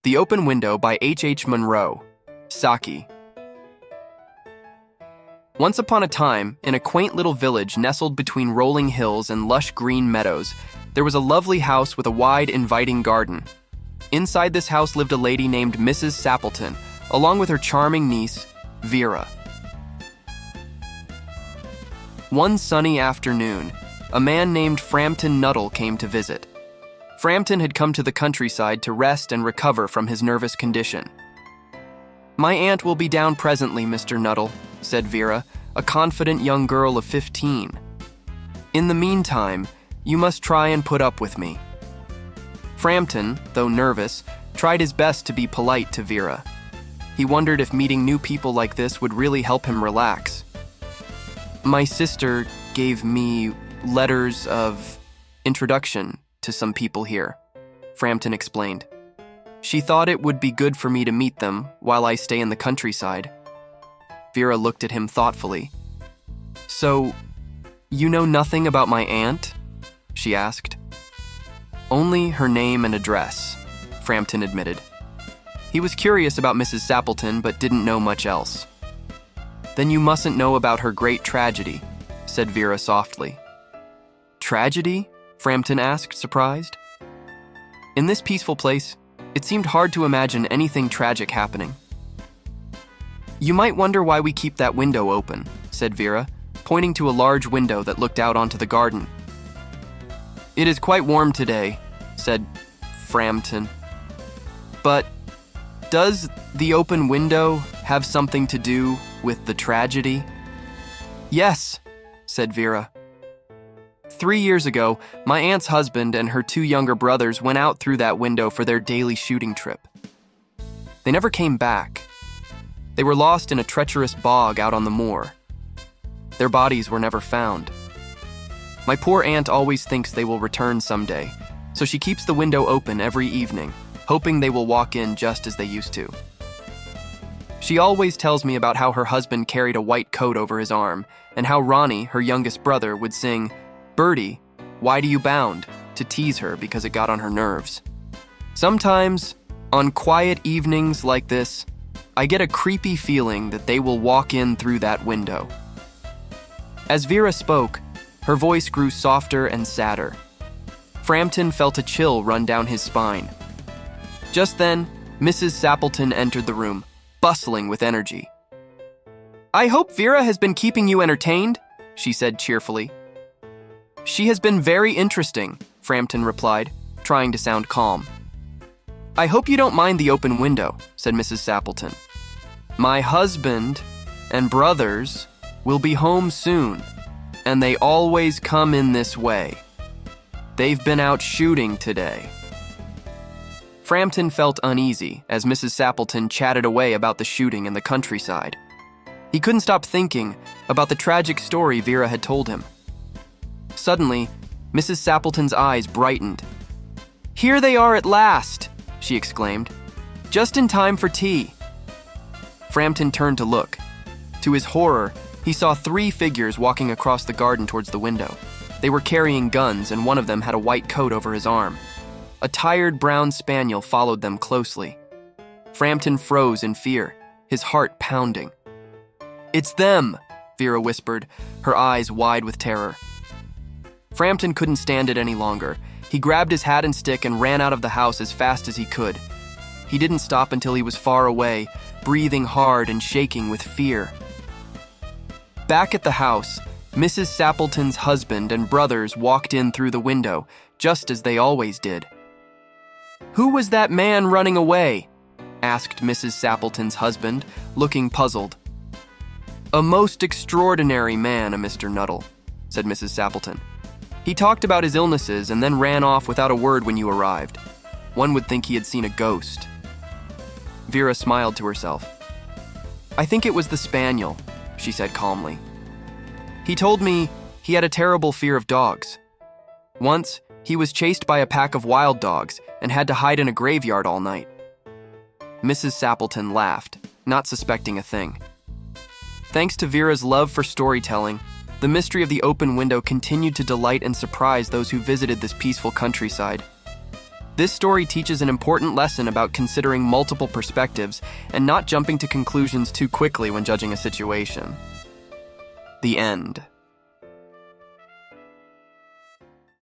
The Open Window by H. Munro, SAKI. Once upon a time, in a quaint little village nestled between rolling hills and lush green meadows, there was a lovely house with a wide, inviting garden. Inside this house lived a lady named Mrs. Sappleton, along with her charming niece, Vera. One sunny afternoon, a man named Frampton Nuttall came to visit. Frampton had come to the countryside to rest and recover from his nervous condition. "My aunt will be down presently, Mr. Nuttall," said Vera, a confident young girl of 15. "In the meantime, you must try and put up with me." Frampton, though nervous, tried his best to be polite to Vera. He wondered if meeting new people like this would really help him relax. "My sister gave me letters of introduction to some people here," Frampton explained. "She thought it would be good for me to meet them while I stay in the countryside." Vera looked at him thoughtfully. "So, you know nothing about my aunt?" she asked. "Only her name and address," Frampton admitted. He was curious about Mrs. Sappleton, but didn't know much else. "Then you mustn't know about her great tragedy," said Vera softly. "Tragedy?" Frampton asked, surprised. In this peaceful place, it seemed hard to imagine anything tragic happening. "You might wonder why we keep that window open," said Vera, pointing to a large window that looked out onto the garden. "It is quite warm today," said Frampton. "But does the open window have something to do with the tragedy?" "Yes," said Vera. 3 years ago, my aunt's husband and her 2 younger brothers went out through that window for their daily shooting trip. They never came back. They were lost in a treacherous bog out on the moor. Their bodies were never found. My poor aunt always thinks they will return someday, so she keeps the window open every evening, hoping they will walk in just as they used to. She always tells me about how her husband carried a white coat over his arm, and how Ronnie, her youngest brother, would sing, "Birdie, why do you bound?" to tease her because it got on her nerves. Sometimes, on quiet evenings like this, I get a creepy feeling that they will walk in through that window. As Vera spoke, her voice grew softer and sadder. Frampton felt a chill run down his spine. Just then, Mrs. Sappleton entered the room, bustling with energy. "I hope Vera has been keeping you entertained," she said cheerfully. "She has been very interesting," Frampton replied, trying to sound calm. "I hope you don't mind the open window," said Mrs. Sappleton. "My husband and brothers will be home soon, and they always come in this way. They've been out shooting today." Frampton felt uneasy as Mrs. Sappleton chatted away about the shooting in the countryside. He couldn't stop thinking about the tragic story Vera had told him. Suddenly, Mrs. Sappleton's eyes brightened. "Here they are at last," she exclaimed. "Just in time for tea." Frampton turned to look. To his horror, he saw 3 figures walking across the garden towards the window. They were carrying guns, and one of them had a white coat over his arm. A tired brown spaniel followed them closely. Frampton froze in fear, his heart pounding. "It's them," Vera whispered, her eyes wide with terror. Frampton couldn't stand it any longer. He grabbed his hat and stick and ran out of the house as fast as he could. He didn't stop until he was far away, breathing hard and shaking with fear. Back at the house, Mrs. Sappleton's husband and brothers walked in through the window, just as they always did. "Who was that man running away?" asked Mrs. Sappleton's husband, looking puzzled. "A most extraordinary man, Mr. Nuttall," said Mrs. Sappleton. "He talked about his illnesses and then ran off without a word when you arrived. One would think he had seen a ghost." Vera smiled to herself. "I think it was the spaniel," she said calmly. "He told me he had a terrible fear of dogs. Once, he was chased by a pack of wild dogs and had to hide in a graveyard all night." Mrs. Sappleton laughed, not suspecting a thing. Thanks to Vera's love for storytelling, the mystery of the open window continued to delight and surprise those who visited this peaceful countryside. This story teaches an important lesson about considering multiple perspectives and not jumping to conclusions too quickly when judging a situation. The end.